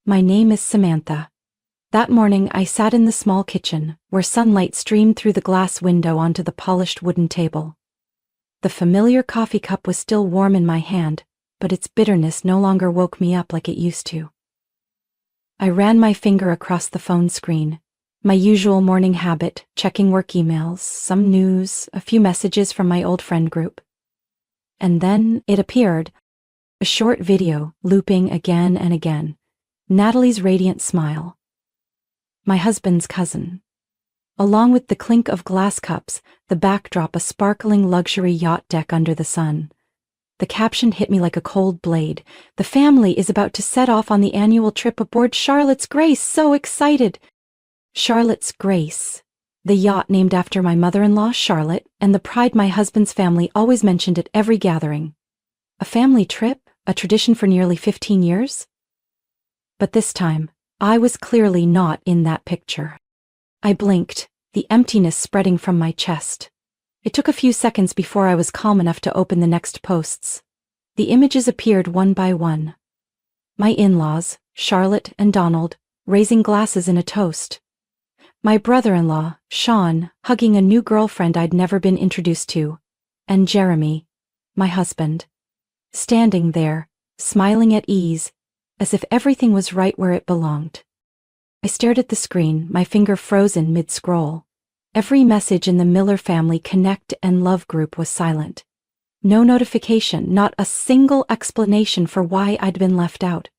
My name is Samantha. That morning I sat in the small kitchen, where sunlight streamed through the glass window onto the polished wooden table. The familiar coffee cup was still warm in my hand, but its bitterness no longer woke me up like it used to. I ran my finger across the phone screen, my usual morning habit, checking work emails, some news, a few messages from my old friend group. And then it appeared, a short video looping again and again. Natalie's radiant smile. My husband's cousin. Along with the clink of glass cups, the backdrop a sparkling luxury yacht deck under the sun. The caption hit me like a cold blade. The family is about to set off on the annual trip aboard Charlotte's Grace. So excited! Charlotte's Grace. The yacht named after my mother-in-law, Charlotte, and the pride my husband's family always mentioned at every gathering. A family trip? A tradition for nearly 15 years? But this time, I was clearly not in that picture. I blinked, the emptiness spreading from my chest. It took a few seconds before I was calm enough to open the next posts. The images appeared one by one. My in-laws, Charlotte and Donald, raising glasses in a toast. My brother-in-law, Sean, hugging a new girlfriend I'd never been introduced to. And Jeremy, my husband, standing there, smiling at ease, as if everything was right where it belonged. I stared at the screen, my finger frozen mid-scroll. Every message in the Miller family Connect and Love group was silent. No notification, not a single explanation for why I'd been left out.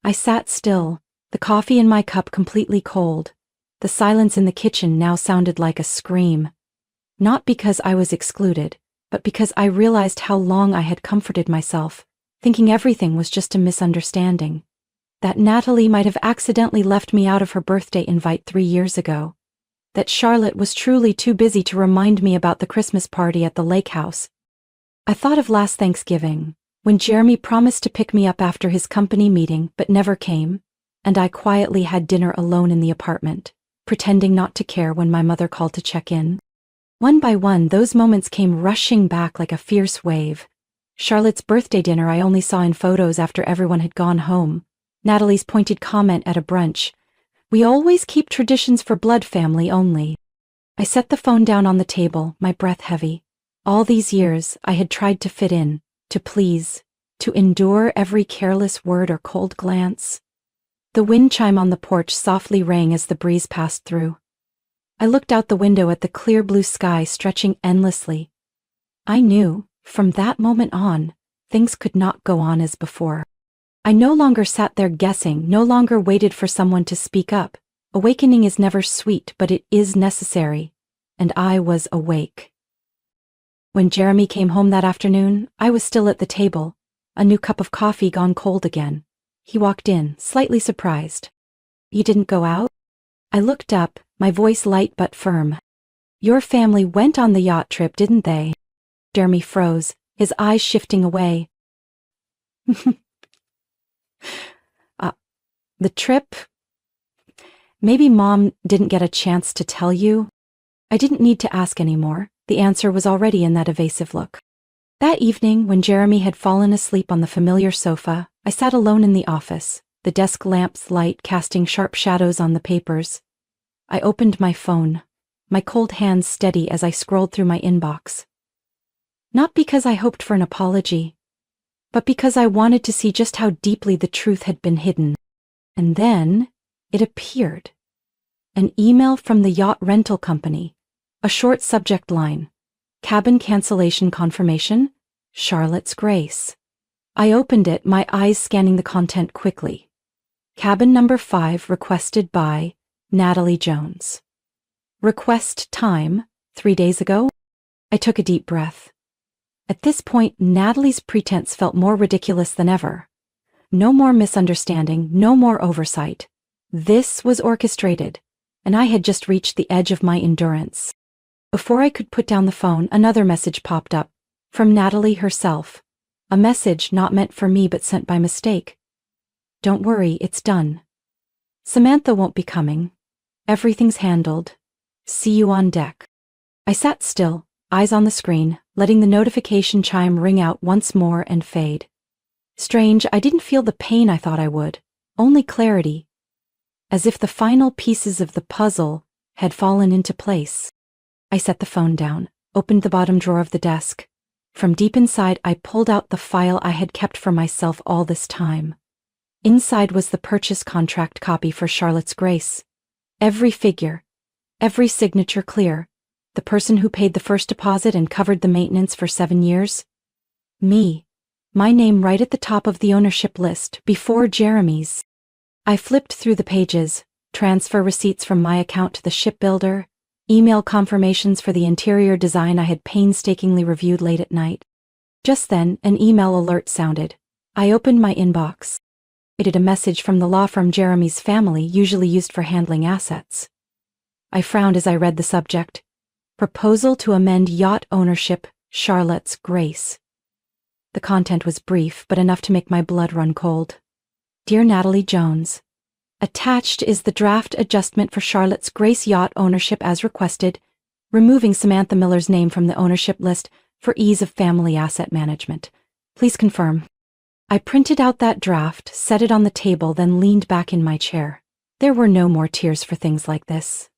I sat still, the coffee in my cup completely cold. The silence in the kitchen now sounded like a scream. Not because I was excluded, but because I realized how long I had comforted myself, thinking everything was just a misunderstanding. That Natalie might have accidentally left me out of her birthday invite 3 years ago. That Charlotte was truly too busy to remind me about the Christmas party at the lake house. I thought of last Thanksgiving, when Jeremy promised to pick me up after his company meeting but never came, and I quietly had dinner alone in the apartment, pretending not to care when my mother called to check in. One by one, those moments came rushing back like a fierce wave. Charlotte's birthday dinner I only saw in photos after everyone had gone home. Natalie's pointed comment at a brunch. We always keep traditions for blood family only. I set the phone down on the table, my breath heavy. All these years, I had tried to fit in, to please, to endure every careless word or cold glance. The wind chime on the porch softly rang as the breeze passed through. I looked out the window at the clear blue sky stretching endlessly. I knew, from that moment on, things could not go on as before. I no longer sat there guessing, no longer waited for someone to speak up. Awakening is never sweet, but it is necessary. And I was awake. When Jeremy came home that afternoon, I was still at the table, a new cup of coffee gone cold again. He walked in, slightly surprised. You didn't go out? I looked up, my voice light but firm. Your family went on the yacht trip, didn't they? Jeremy froze, his eyes shifting away. The trip? Maybe Mom didn't get a chance to tell you? I didn't need to ask anymore. The answer was already in that evasive look. That evening, when Jeremy had fallen asleep on the familiar sofa, I sat alone in the office, the desk lamp's light casting sharp shadows on the papers. I opened my phone, my cold hands steady as I scrolled through my inbox. Not because I hoped for an apology, but because I wanted to see just how deeply the truth had been hidden. And then, it appeared. An email from the yacht rental company. A short subject line. Cabin cancellation confirmation, Charlotte's Grace. I opened it, my eyes scanning the content quickly. Cabin number 5 requested by Natalie Jones. Request time, 3 days ago? I took a deep breath. At this point, Natalie's pretense felt more ridiculous than ever. No more misunderstanding, no more oversight. This was orchestrated, and I had just reached the edge of my endurance. Before I could put down the phone, another message popped up, from Natalie herself. A message not meant for me but sent by mistake. Don't worry, it's done. Samantha won't be coming. Everything's handled. See you on deck. I sat still, eyes on the screen, letting the notification chime ring out once more and fade. Strange, I didn't feel the pain I thought I would, only clarity, as if the final pieces of the puzzle had fallen into place. I set the phone down, opened the bottom drawer of the desk. From deep inside, I pulled out the file I had kept for myself all this time. Inside was the purchase contract copy for Charlotte's Grace. Every figure, every signature clear. The person who paid the first deposit and covered the maintenance for 7 years? Me. My name right at the top of the ownership list, before Jeremy's. I flipped through the pages, transfer receipts from my account to the shipbuilder, email confirmations for the interior design I had painstakingly reviewed late at night. Just then, an email alert sounded. I opened my inbox. It had a message from the law firm Jeremy's family, usually used for handling assets. I frowned as I read the subject. Proposal to amend yacht ownership, Charlotte's Grace. The content was brief, but enough to make my blood run cold. Dear Natalie Jones, attached is the draft adjustment for Charlotte's Grace yacht ownership as requested, removing Samantha Miller's name from the ownership list for ease of family asset management. Please confirm. I printed out that draft, set it on the table, then leaned back in my chair. There were no more tears for things like this.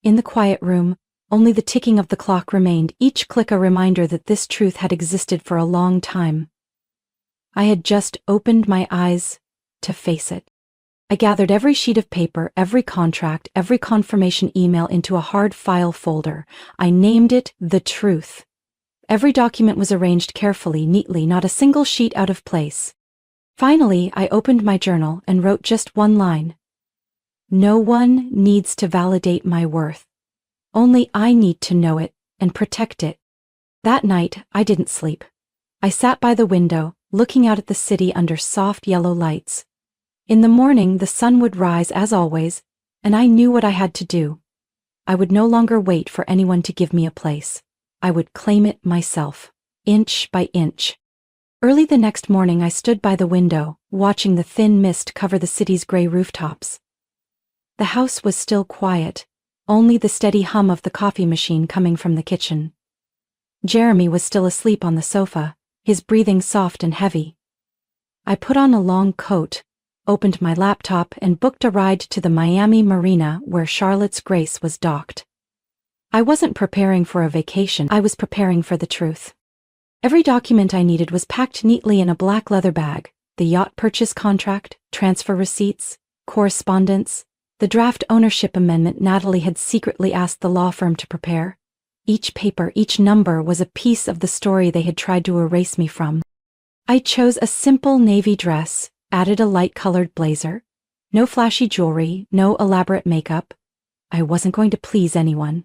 In the quiet room, only the ticking of the clock remained, each click a reminder that this truth had existed for a long time. I had just opened my eyes to face it. I gathered every sheet of paper, every contract, every confirmation email into a hard file folder. I named it The Truth. Every document was arranged carefully, neatly, not a single sheet out of place. Finally, I opened my journal and wrote just one line. No one needs to validate my worth. Only I need to know it and protect it. That night, I didn't sleep. I sat by the window, looking out at the city under soft yellow lights. In the morning, the sun would rise as always, and I knew what I had to do. I would no longer wait for anyone to give me a place. I would claim it myself, inch by inch. Early the next morning, I stood by the window, watching the thin mist cover the city's gray rooftops. The house was still quiet, only the steady hum of the coffee machine coming from the kitchen. Jeremy was still asleep on the sofa, his breathing soft and heavy. I put on a long coat, opened my laptop, and booked a ride to the Miami marina where Charlotte's Grace was docked. I wasn't preparing for a vacation, I was preparing for the truth. Every document I needed was packed neatly in a black leather bag: the yacht purchase contract, transfer receipts, correspondence, the draft ownership amendment Natalie had secretly asked the law firm to prepare. Each paper, each number was a piece of the story they had tried to erase me from. I chose a simple navy dress, added a light-colored blazer. No flashy jewelry, no elaborate makeup. I wasn't going to please anyone.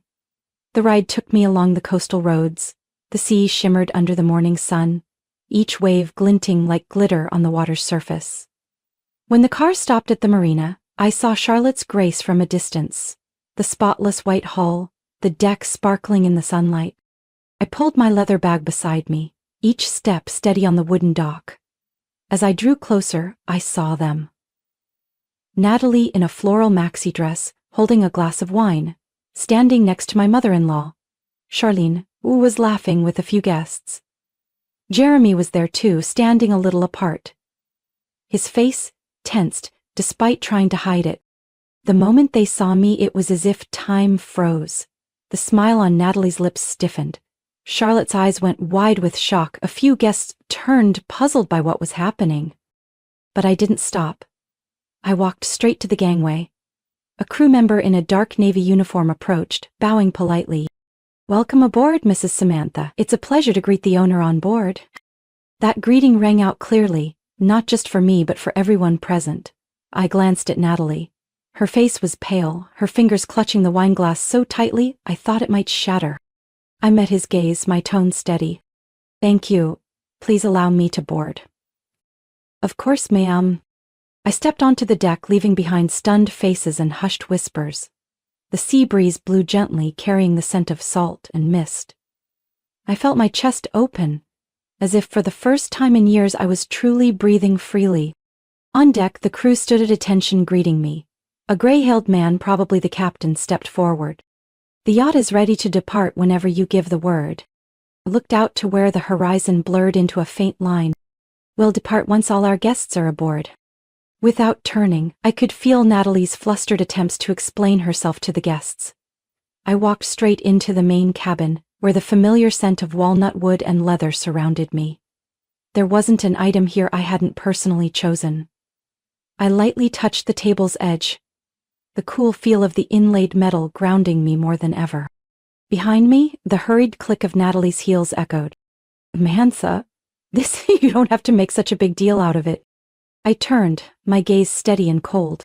The ride took me along the coastal roads. The sea shimmered under the morning sun, each wave glinting like glitter on the water's surface. When the car stopped at the marina, I saw Charlotte's Grace from a distance, the spotless white hull, the deck sparkling in the sunlight. I pulled my leather bag beside me, each step steady on the wooden dock. As I drew closer, I saw them. Natalie in a floral maxi dress, holding a glass of wine, standing next to my mother-in-law. Charlene, who was laughing with a few guests. Jeremy was there too, standing a little apart. His face tensed, despite trying to hide it. The moment they saw me, it was as if time froze. The smile on Natalie's lips stiffened. Charlotte's eyes went wide with shock. A few guests turned, puzzled by what was happening. But I didn't stop. I walked straight to the gangway. A crew member in a dark navy uniform approached, bowing politely. "Welcome aboard, Mrs. Samantha. It's a pleasure to greet the owner on board." That greeting rang out clearly, not just for me but for everyone present. I glanced at Natalie. Her face was pale, her fingers clutching the wine glass so tightly I thought it might shatter. I met his gaze, my tone steady. "Thank you. Please allow me to board." "Of course, ma'am." I stepped onto the deck, leaving behind stunned faces and hushed whispers. The sea breeze blew gently, carrying the scent of salt and mist. I felt my chest open, as if for the first time in years I was truly breathing freely. On deck, the crew stood at attention greeting me. A gray-haired man, probably the captain, stepped forward. "The yacht is ready to depart whenever you give the word." I looked out to where the horizon blurred into a faint line. "We'll depart once all our guests are aboard." Without turning, I could feel Natalie's flustered attempts to explain herself to the guests. I walked straight into the main cabin, where the familiar scent of walnut wood and leather surrounded me. There wasn't an item here I hadn't personally chosen. I lightly touched the table's edge, the cool feel of the inlaid metal grounding me more than ever. Behind me, the hurried click of Natalie's heels echoed. Samantha, you don't have to make such a big deal out of it. I turned, my gaze steady and cold.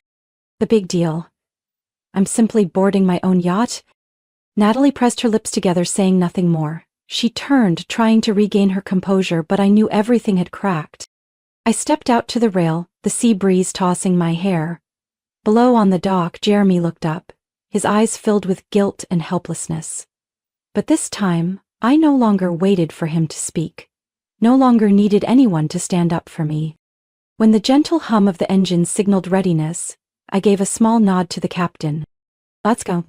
The big deal. I'm simply boarding my own yacht. Natalie pressed her lips together, saying nothing more. She turned, trying to regain her composure, but I knew everything had cracked. I stepped out to the rail, the sea breeze tossing my hair. Below on the dock, Jeremy looked up, his eyes filled with guilt and helplessness. But this time, I no longer waited for him to speak. No longer needed anyone to stand up for me. When the gentle hum of the engine signaled readiness, I gave a small nod to the captain. Let's go.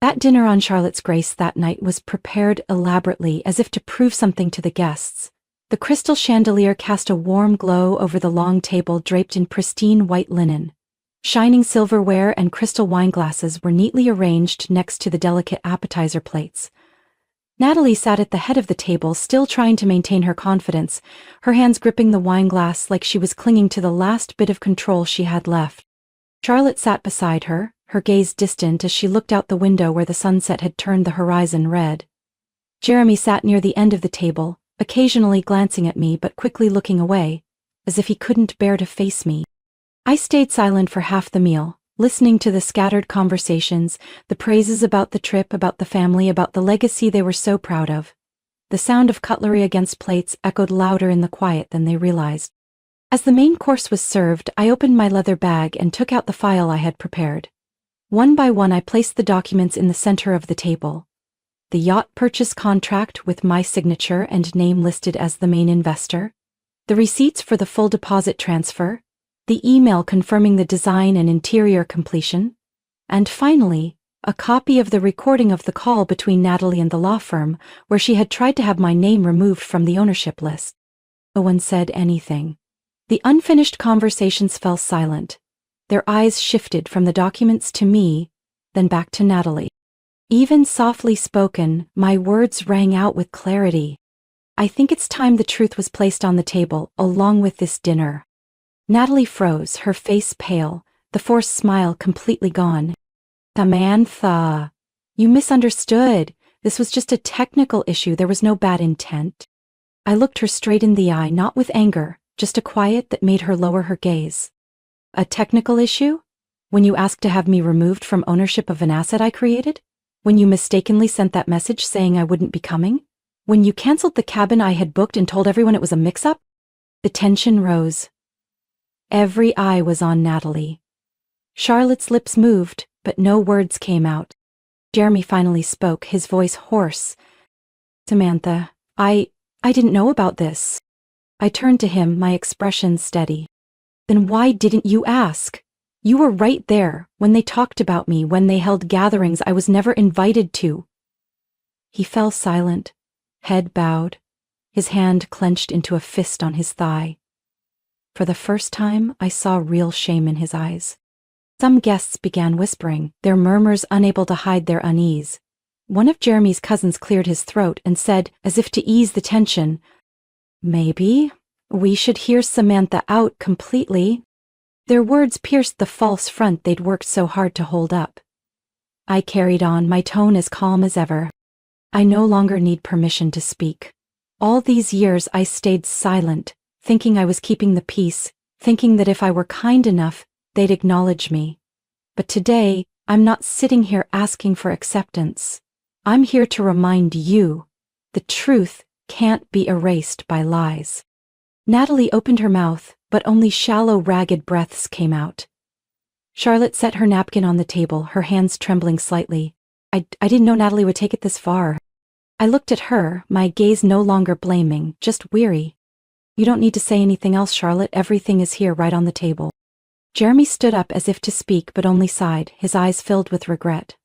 That dinner on Charlotte's Grace that night was prepared elaborately, as if to prove something to the guests. The crystal chandelier cast a warm glow over the long table draped in pristine white linen. Shining silverware and crystal wine glasses were neatly arranged next to the delicate appetizer plates. Natalie sat at the head of the table, still trying to maintain her confidence, her hands gripping the wine glass like she was clinging to the last bit of control she had left. Charlotte sat beside her, her gaze distant as she looked out the window where the sunset had turned the horizon red. Jeremy sat near the end of the table, occasionally glancing at me but quickly looking away, as if he couldn't bear to face me. I stayed silent for half the meal, listening to the scattered conversations, the praises about the trip, about the family, about the legacy they were so proud of. The sound of cutlery against plates echoed louder in the quiet than they realized. As the main course was served, I opened my leather bag and took out the file I had prepared. One by one I placed the documents in the center of the table. The yacht purchase contract with my signature and name listed as the main investor, the receipts for the full deposit transfer, the email confirming the design and interior completion, and finally, a copy of the recording of the call between Natalie and the law firm where she had tried to have my name removed from the ownership list. No one said anything. The unfinished conversations fell silent. Their eyes shifted from the documents to me, then back to Natalie. Even softly spoken, my words rang out with clarity. I think it's time the truth was placed on the table, along with this dinner. Natalie froze, her face pale, the forced smile completely gone. Samantha, you misunderstood. This was just a technical issue. There was no bad intent. I looked her straight in the eye, not with anger, just a quiet that made her lower her gaze. A technical issue? When you asked to have me removed from ownership of an asset I created? When you mistakenly sent that message saying I wouldn't be coming? When you canceled the cabin I had booked and told everyone it was a mix-up? The tension rose. Every eye was on Natalie. Charlotte's lips moved, but no words came out. Jeremy finally spoke, his voice hoarse. Samantha, I didn't know about this. I turned to him, my expression steady. Then why didn't you ask? You were right there, when they talked about me, when they held gatherings I was never invited to. He fell silent, head bowed, his hand clenched into a fist on his thigh. For the first time, I saw real shame in his eyes. Some guests began whispering, their murmurs unable to hide their unease. One of Jeremy's cousins cleared his throat and said, as if to ease the tension, "Maybe we should hear Samantha out completely." Their words pierced the false front they'd worked so hard to hold up. I carried on, my tone as calm as ever. I no longer need permission to speak. All these years I stayed silent, thinking I was keeping the peace, thinking that if I were kind enough, they'd acknowledge me. But today, I'm not sitting here asking for acceptance. I'm here to remind you, the truth can't be erased by lies. Natalie opened her mouth, but only shallow, ragged breaths came out. Charlotte set her napkin on the table, her hands trembling slightly. I didn't know Natalie would take it this far. I looked at her, my gaze no longer blaming, just weary. You don't need to say anything else, Charlotte. Everything is here right on the table. Jeremy stood up as if to speak, but only sighed, his eyes filled with regret.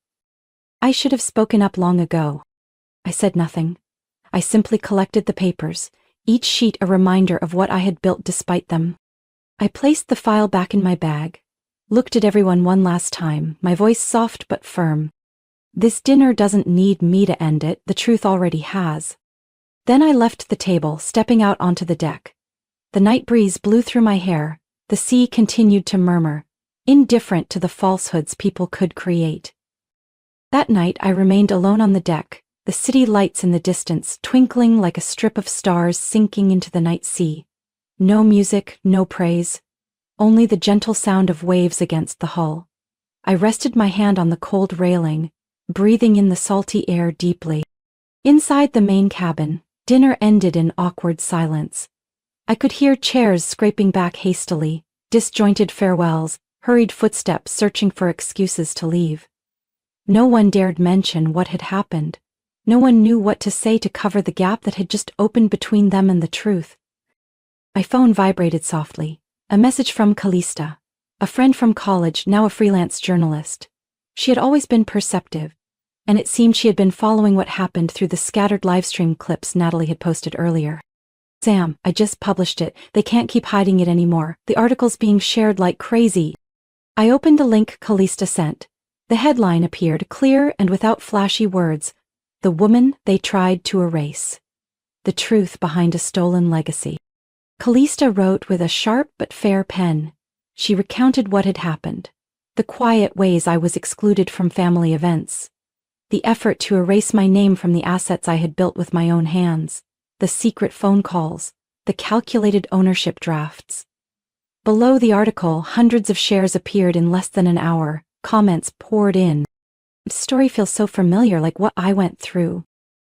I should have spoken up long ago. I said nothing. I simply collected the papers, each sheet a reminder of what I had built despite them. I placed the file back in my bag, looked at everyone one last time, my voice soft but firm. This dinner doesn't need me to end it, the truth already has. Then I left the table, stepping out onto the deck. The night breeze blew through my hair, the sea continued to murmur, indifferent to the falsehoods people could create. That night I remained alone on the deck, the city lights in the distance twinkling like a strip of stars sinking into the night sea. No music, no praise, only the gentle sound of waves against the hull. I rested my hand on the cold railing, breathing in the salty air deeply. Inside the main cabin, dinner ended in awkward silence. I could hear chairs scraping back hastily, disjointed farewells, hurried footsteps searching for excuses to leave. No one dared mention what had happened. No one knew what to say to cover the gap that had just opened between them and the truth. My phone vibrated softly. A message from Callista, a friend from college, now a freelance journalist. She had always been perceptive, and it seemed she had been following what happened through the scattered livestream clips Natalie had posted earlier. Sam, I just published it. They can't keep hiding it anymore. The article's being shared like crazy. I opened the link Callista sent. The headline appeared clear and without flashy words. The woman they tried to erase. The truth behind a stolen legacy. Callista wrote with a sharp but fair pen. She recounted what had happened. The quiet ways I was excluded from family events. The effort to erase my name from the assets I had built with my own hands. The secret phone calls. The calculated ownership drafts. Below the article, hundreds of shares appeared in less than an hour. Comments poured in. The story feels so familiar, like what I went through.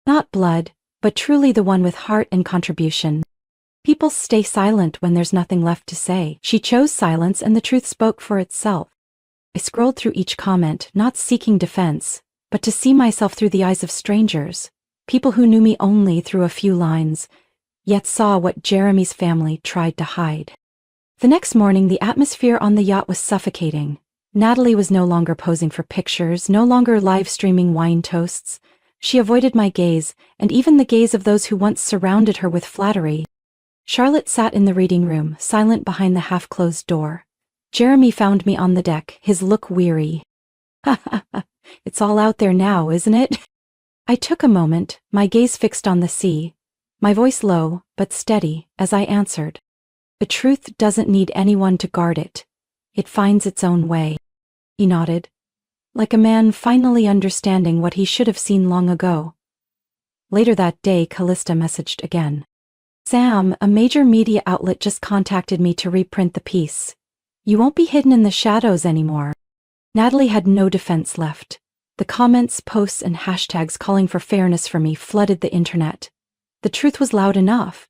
Not blood, but truly the one with heart and contribution. People stay silent when there's nothing left to say. She chose silence and the truth spoke for itself. I scrolled through each comment, not seeking defense, but to see myself through the eyes of strangers. People who knew me only through a few lines, yet saw what Jeremy's family tried to hide. The next morning, the atmosphere on the yacht was suffocating. Natalie was no longer posing for pictures, no longer live streaming wine toasts. She avoided my gaze, and even the gaze of those who once surrounded her with flattery. Charlotte sat in the reading room, silent behind the half-closed door. Jeremy found me on the deck, his look weary. Ha ha ha, it's all out there now, isn't it? I took a moment, my gaze fixed on the sea, my voice low but steady as I answered. The truth doesn't need anyone to guard it. It finds its own way. He nodded, like a man finally understanding what he should have seen long ago. Later that day, Callista messaged again. Sam, a major media outlet just contacted me to reprint the piece. You won't be hidden in the shadows anymore. Natalie had no defense left. The comments, posts, and hashtags calling for fairness for me flooded the internet. The truth was loud enough.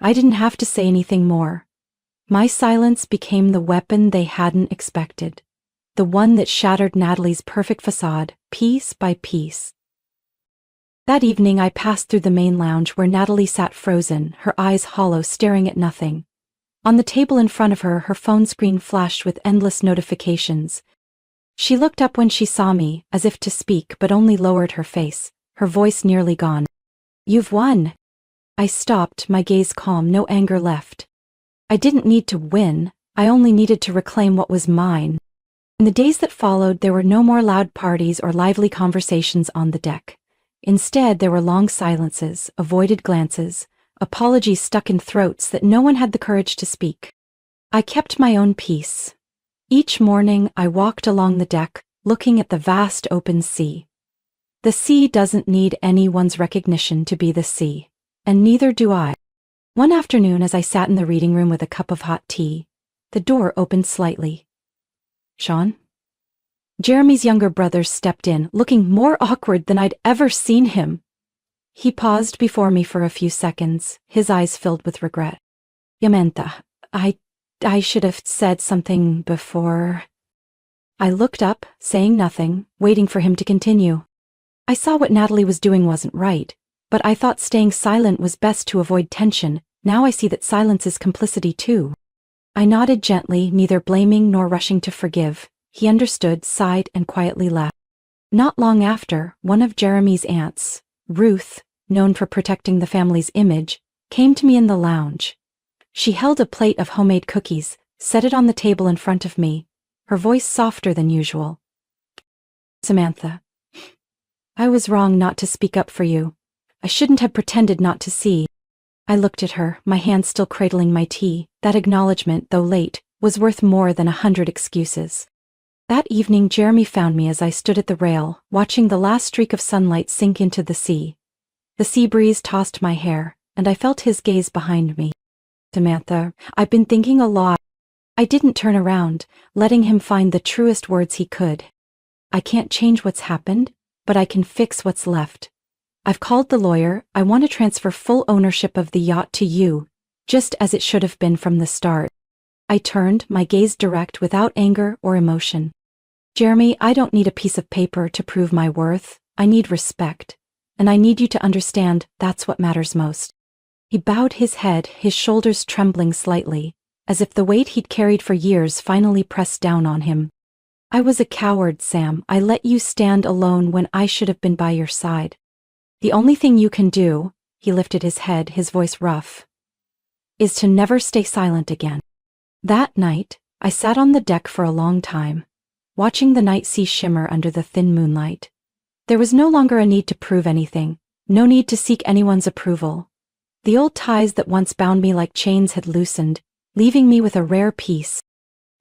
I didn't have to say anything more. My silence became the weapon they hadn't expected. The one that shattered Natalie's perfect facade, piece by piece. That evening I passed through the main lounge where Natalie sat frozen, her eyes hollow, staring at nothing. On the table in front of her, her phone screen flashed with endless notifications. She looked up when she saw me, as if to speak, but only lowered her face, her voice nearly gone. You've won. I stopped, my gaze calm, no anger left. I didn't need to win, I only needed to reclaim what was mine. In the days that followed, there were no more loud parties or lively conversations on the deck. Instead, there were long silences, avoided glances, apologies stuck in throats that no one had the courage to speak. I kept my own peace. Each morning, I walked along the deck, looking at the vast open sea. The sea doesn't need anyone's recognition to be the sea, and neither do I. One afternoon, as I sat in the reading room with a cup of hot tea, the door opened slightly. Sean? Jeremy's younger brother stepped in, looking more awkward than I'd ever seen him. He paused before me for a few seconds, his eyes filled with regret. Yamenta, I should have said something before. I looked up, saying nothing, waiting for him to continue. I saw what Natalie was doing wasn't right, but I thought staying silent was best to avoid tension. Now I see that silence is complicity too. I nodded gently, neither blaming nor rushing to forgive. He understood, sighed, and quietly left. Not long after, one of Jeremy's aunts, Ruth, known for protecting the family's image, came to me in the lounge. She held a plate of homemade cookies, set it on the table in front of me, her voice softer than usual. Samantha, I was wrong not to speak up for you. I shouldn't have pretended not to see. I looked at her, my hand still cradling my tea. That acknowledgement, though late, was worth more than 100 excuses. That evening Jeremy found me as I stood at the rail, watching the last streak of sunlight sink into the sea. The sea breeze tossed my hair, and I felt his gaze behind me. Samantha, I've been thinking a lot. I didn't turn around, letting him find the truest words he could. I can't change what's happened, but I can fix what's left. I've called the lawyer. I want to transfer full ownership of the yacht to you, just as it should have been from the start. I turned, my gaze direct without anger or emotion. Jeremy, I don't need a piece of paper to prove my worth. I need respect. And I need you to understand that's what matters most. He bowed his head, his shoulders trembling slightly, as if the weight he'd carried for years finally pressed down on him. I was a coward, Sam. I let you stand alone when I should have been by your side. The only thing you can do, he lifted his head, his voice rough, is to never stay silent again. That night, I sat on the deck for a long time, watching the night sea shimmer under the thin moonlight. There was no longer a need to prove anything, no need to seek anyone's approval. The old ties that once bound me like chains had loosened, leaving me with a rare peace.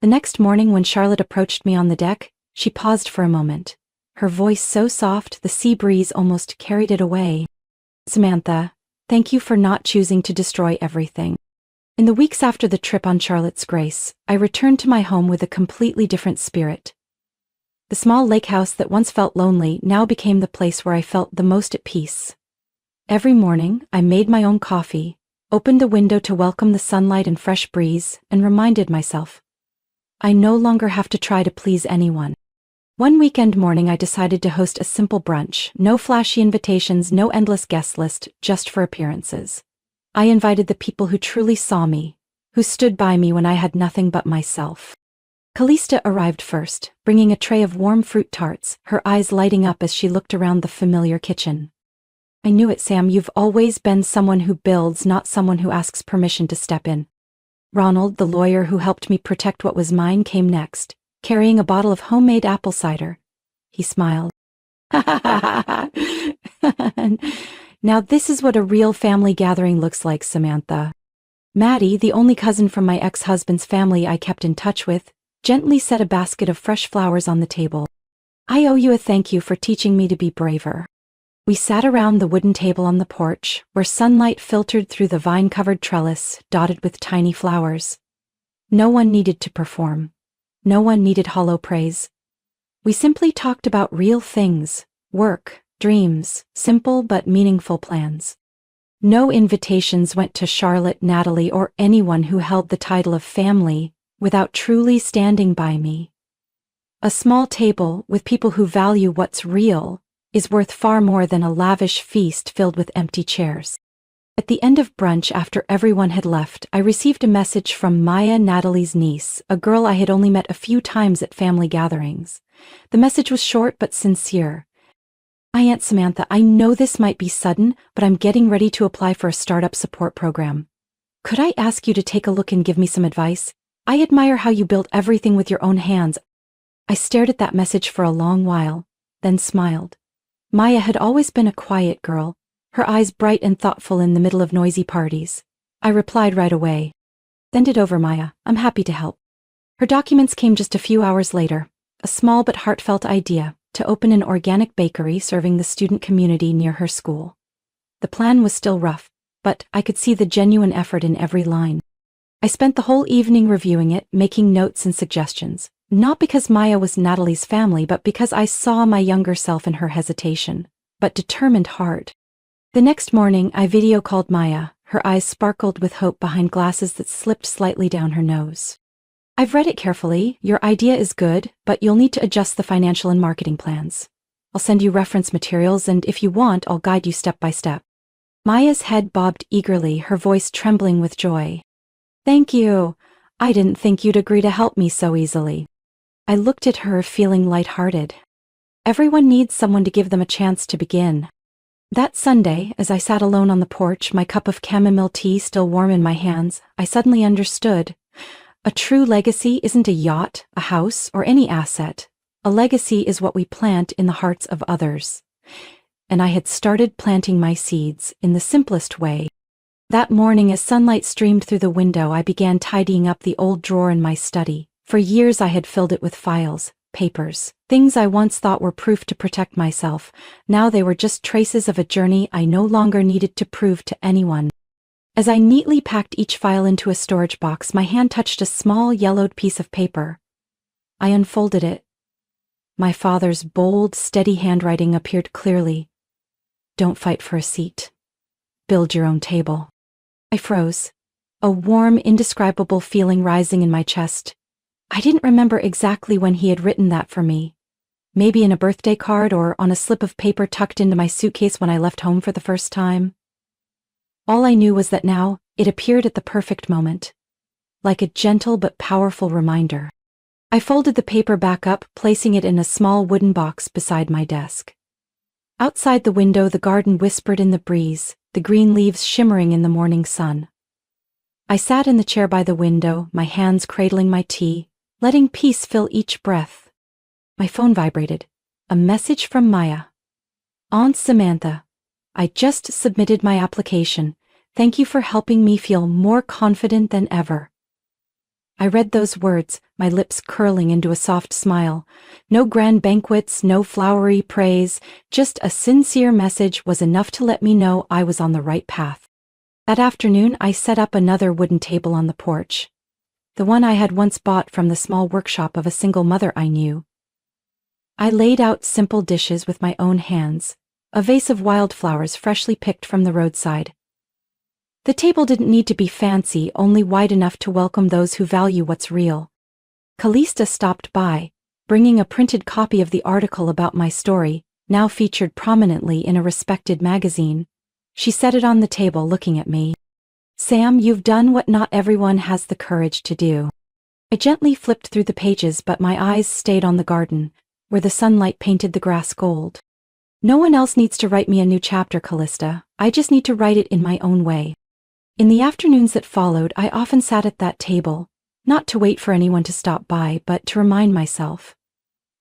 The next morning when Charlotte approached me on the deck, she paused for a moment. Her voice so soft the sea breeze almost carried it away. Samantha, thank you for not choosing to destroy everything. In the weeks after the trip on Charlotte's Grace, I returned to my home with a completely different spirit. The small lake house that once felt lonely now became the place where I felt the most at peace. Every morning, I made my own coffee, opened the window to welcome the sunlight and fresh breeze, and reminded myself, I no longer have to try to please anyone. One weekend morning I decided to host a simple brunch, no flashy invitations, no endless guest list, just for appearances. I invited the people who truly saw me, who stood by me when I had nothing but myself. Callista arrived first, bringing a tray of warm fruit tarts, her eyes lighting up as she looked around the familiar kitchen. I knew it, Sam. You've always been someone who builds, not someone who asks permission to step in. Ronald, the lawyer who helped me protect what was mine, came next, carrying a bottle of homemade apple cider. He smiled. Now this is what a real family gathering looks like, Samantha. Maddie, the only cousin from my ex-husband's family I kept in touch with, gently set a basket of fresh flowers on the table. I owe you a thank you for teaching me to be braver. We sat around the wooden table on the porch, where sunlight filtered through the vine-covered trellis, dotted with tiny flowers. No one needed to perform. No one needed hollow praise. We simply talked about real things, work, dreams, simple but meaningful plans. No invitations went to Charlotte, Natalie, or anyone who held the title of family without truly standing by me. A small table with people who value what's real is worth far more than a lavish feast filled with empty chairs. At the end of brunch, after everyone had left, I received a message from Maya, Natalie's niece, a girl I had only met a few times at family gatherings. The message was short but sincere. "My Aunt Samantha, I know this might be sudden, but I'm getting ready to apply for a startup support program. Could I ask you to take a look and give me some advice? I admire how you built everything with your own hands." I stared at that message for a long while, then smiled. Maya had always been a quiet girl, her eyes bright and thoughtful in the middle of noisy parties. I replied right away. "Send it over, Maya. I'm happy to help." Her documents came just a few hours later, a small but heartfelt idea to open an organic bakery serving the student community near her school. The plan was still rough, but I could see the genuine effort in every line. I spent the whole evening reviewing it, making notes and suggestions. Not because Maya was Natalie's family, but because I saw my younger self in her hesitation, but determined heart. The next morning, I video called Maya. Her eyes sparkled with hope behind glasses that slipped slightly down her nose. "I've read it carefully. Your idea is good, but you'll need to adjust the financial and marketing plans. I'll send you reference materials, and if you want, I'll guide you step by step." Maya's head bobbed eagerly, her voice trembling with joy. "Thank you. I didn't think you'd agree to help me so easily." I looked at her, feeling lighthearted. Everyone needs someone to give them a chance to begin. That Sunday, as I sat alone on the porch, my cup of chamomile tea still warm in my hands, I suddenly understood. A true legacy isn't a yacht, a house, or any asset. A legacy is what we plant in the hearts of others. And I had started planting my seeds in the simplest way. That morning, as sunlight streamed through the window, I began tidying up the old drawer in my study. For years I had filled it with files, papers, things I once thought were proof to protect myself. Now they were just traces of a journey I no longer needed to prove to anyone. As I neatly packed each file into a storage box, my hand touched a small yellowed piece of paper. I unfolded it. My father's bold, steady handwriting appeared clearly. Don't fight for a seat. Build your own table. I froze, a warm, indescribable feeling rising in my chest. I didn't remember exactly when he had written that for me. Maybe in a birthday card or on a slip of paper tucked into my suitcase when I left home for the first time. All I knew was that now, it appeared at the perfect moment. Like a gentle but powerful reminder. I folded the paper back up, placing it in a small wooden box beside my desk. Outside the window, the garden whispered in the breeze, the green leaves shimmering in the morning sun. I sat in the chair by the window, my hands cradling my tea, letting peace fill each breath. My phone vibrated. A message from Maya. Aunt Samantha, I just submitted my application. Thank you for helping me feel more confident than ever. I read those words, my lips curling into a soft smile. No grand banquets, no flowery praise, just a sincere message was enough to let me know I was on the right path. That afternoon, I set up another wooden table on the porch. The one I had once bought from the small workshop of a single mother I knew. I laid out simple dishes with my own hands, a vase of wildflowers freshly picked from the roadside. The table didn't need to be fancy, only wide enough to welcome those who value what's real. Callista stopped by, bringing a printed copy of the article about my story, now featured prominently in a respected magazine. She set it on the table, looking at me. Sam, you've done what not everyone has the courage to do. I gently flipped through the pages, but my eyes stayed on the garden, where the sunlight painted the grass gold. No one else needs to write me a new chapter, Callista. I just need to write it in my own way. In the afternoons that followed, I often sat at that table, not to wait for anyone to stop by, but to remind myself.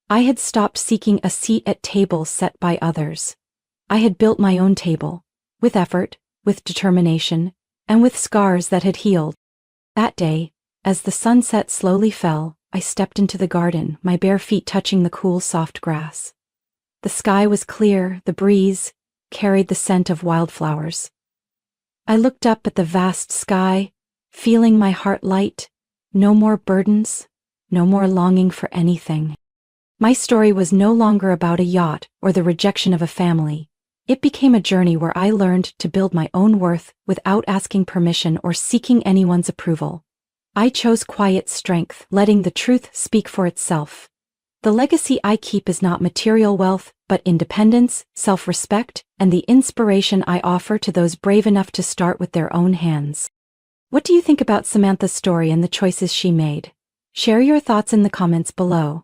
I had stopped seeking a seat at tables set by others. I had built my own table, with effort, with determination, and with scars that had healed. That day, as the sunset slowly fell, I stepped into the garden, my bare feet touching the cool, soft grass. The sky was clear, the breeze carried the scent of wildflowers. I looked up at the vast sky, feeling my heart light. No more burdens, no more longing for anything. My story was no longer about a yacht or the rejection of a family. It became a journey where I learned to build my own worth without asking permission or seeking anyone's approval. I chose quiet strength, letting the truth speak for itself. The legacy I keep is not material wealth, but independence, self-respect, and the inspiration I offer to those brave enough to start with their own hands. What do you think about Samantha's story and the choices she made? Share your thoughts in the comments below.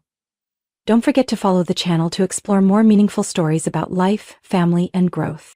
Don't forget to follow the channel to explore more meaningful stories about life, family, and growth.